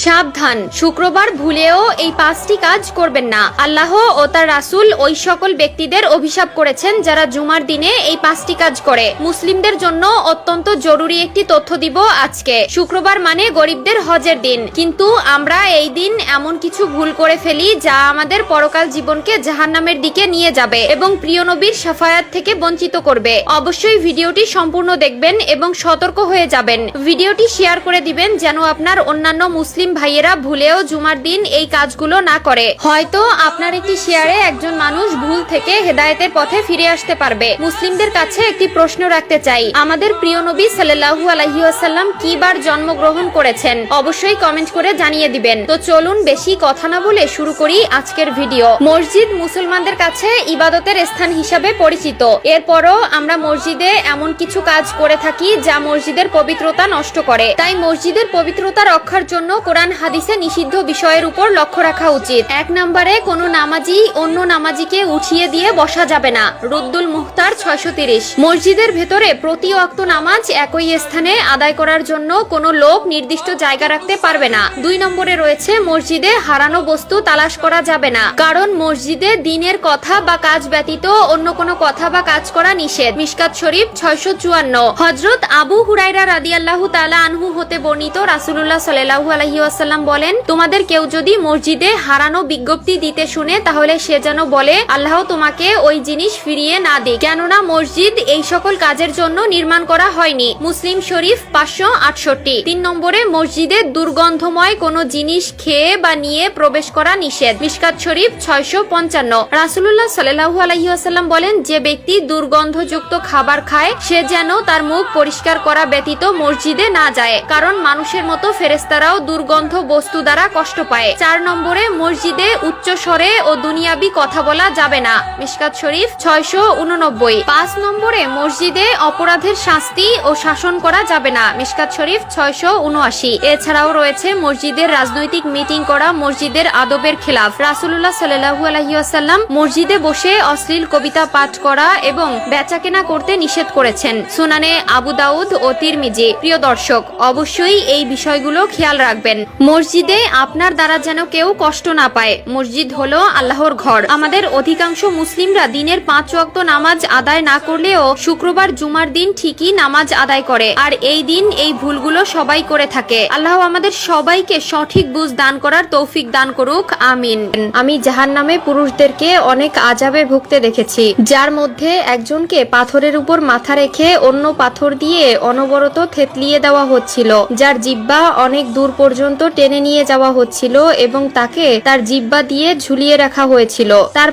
সাবধান, শুক্রবার ভুলেও এই 5টি কাজ করবেন না। আল্লাহ ও তার রাসূল ওই সকল ব্যক্তিদের অভিশাপ করেছেন যারা জুমার দিনে এই 5টি কাজ করে। মুসলিমদের জন্য অত্যন্ত জরুরি একটি তথ্য দিব আজকে। শুক্রবার মানে গরিবদের হজের দিন, কিন্তু আমরা এই দিন এমন কিছু ভুল করে ফেলি যা আমাদের পরকাল জীবনকে জাহান্নামের দিকে নিয়ে যাবে এবং প্রিয় নবীর শাফায়াত থেকে বঞ্চিত করবে। অবশ্যই ভিডিওটি সম্পূর্ণ দেখবেন এবং সতর্ক হয়ে যাবেন। ভিডিওটি শেয়ার করে দিবেন যেন আপনার অন্যান্য মুসলিম ভাইয়েরা ভুলেও জুমার দিন এই কাজগুলো না করে। হয়তো আপনার একটি শেয়ারে একজন মানুষ ভুল থেকে হেদায়েতের পথে ফিরে আসতে পারবে। মুসলিমদের কাছে একটি প্রশ্ন রাখতে চাই, আমাদের প্রিয় নবী সাল্লাল্লাহু আলাইহি ওয়াসাল্লাম কি বার জন্মগ্রহণ করেছেন? অবশ্যই কমেন্ট করে জানিয়ে দিবেন। তো চলুন বেশি কথা না বলে শুরু করি আজকের ভিডিও। মসজিদ মুসলমানদের কাছে ইবাদতের স্থান হিসাবে পরিচিত। এরপরও আমরা মসজিদে এমন কিছু কাজ করে থাকি যা মসজিদের পবিত্রতা নষ্ট করে। তাই মসজিদের পবিত্রতা রক্ষার জন্য কোরআন হাদিসে নিষিদ্ধ বিষয়ের উপর লক্ষ্য রাখা উচিত। 1 নম্বরে কোনো নামাজি অন্য নামাজিকে উঠিয়ে দিয়ে বসা যাবে না। রুদ্দুল মুখতার 630। মসজিদের ভেতরে প্রতি ওয়াক্ত নামাজ একই স্থানে আদায় করার জন্য কোনো লোক নির্দিষ্ট জায়গা রাখতে পারবে না। 2 নম্বরে রয়েছে মসজিদে হারানো বস্তু তালাশ করা যাবে না, কারণ মসজিদে দ্বীনের কথা বা কাজ ব্যতীত অন্য কোনো কথা বা কাজ করা নিষেধ। মিশকাত শরীফ 654। হযরত আবু হুরায়রা রাদিয়াল্লাহু তাআলা আনহু হতে বর্ণিত, রাসূলুল্লাহ সাল্লাল্লাহু আলাইহি ওয়াসাল্লাম বলেন, তোমাদের কেউ যদি মসজিদে হারানো বিজ্ঞপ্তি দিতে শুনে তাহলে সে যেন বলে, আল্লাহ তোমাকে ওই জিনিস ফিরিয়ে না দিক, কেননা মসজিদ এই সকল কাজের জন্য নির্মাণ করা হয়নি। মুসলিম শরীফ 568। 3 নম্বরে মসজিদে দুর্গন্ধময় কোনো জিনিস খেয়ে বা নিয়ে প্রবেশ করা নিষেধ। মিশকাত শরীফ 655। রাসূলুল্লাহ সাল্লাল্লাহু আলাইহি ওয়াসাল্লাম বলেন, যে ব্যক্তি দুর্গন্ধযুক্ত খাবার খায় সে যেন তার মুখ পরিষ্কার করা ব্যতীত মসজিদে না যায়, কারণ মানুষের মতো ফেরেশতারাও দুর্গন্ধ বস্তু দ্বারা কষ্ট পায়। 4 নম্বরে মসজিদে উচ্চ স্বরে ও দুনিয়াবি কথা বলা যাবে না। মিশকাত শরীফ 689। 5 নম্বরে মসজিদে অপরাধের শাস্তি ও শাসন করা যাবে না। মিশকাত শরীফ 679। এছাড়াও রয়েছে মসজিদের রাজনৈতিক মিটিং করা মসজিদের আদবের খেলাফ। রাসূলুল্লাহ সাল্লাল্লাহু আলাইহি ওয়াসাল্লাম মসজিদে বসে অশ্লীল কবিতা পাঠ করা এবং বেচাকেনা করতে নিষেধ করেছেন। সুনানে আবু দাউদ ও তিরমিজি। প্রিয় দর্শক, অবশ্যই এই বিষয়গুলো খেয়াল রাখবেন। মসজিদে আপনার দ্বারা যেন কেউ কষ্ট না পায়। মসজিদ হলো আল্লাহর ঘর। আমাদের অধিকাংশ মুসলিমরা দিনের 5 ওয়াক্ত নামাজ আদায় না করলেও শুক্রবার জুমার দিন ঠিকই নামাজ আদায় করে, আর এই দিন এই ভুলগুলো সবাই করে থাকে। আল্লাহ আমাদের সবাইকে সঠিক বুঝ দান করার তৌফিক দান করুক, আমিন। আমি জাহান্নামে পুরুষদেরকে অনেক আযাবে ভুগতে দেখেছি, যার মধ্যে একজনকে পাথরের উপর মাথা রেখে অন্য পাথর দিয়ে অনবরত থেতলিয়ে দেওয়া হচ্ছিল, যার জিহ্বা অনেক দূর পর্যন্ত টেনে নিয়ে যাওয়া হচ্ছিল এবং তাকে তার জিহ্বা দিয়ে ঝুলিয়ে রাখা হয়েছিল। তার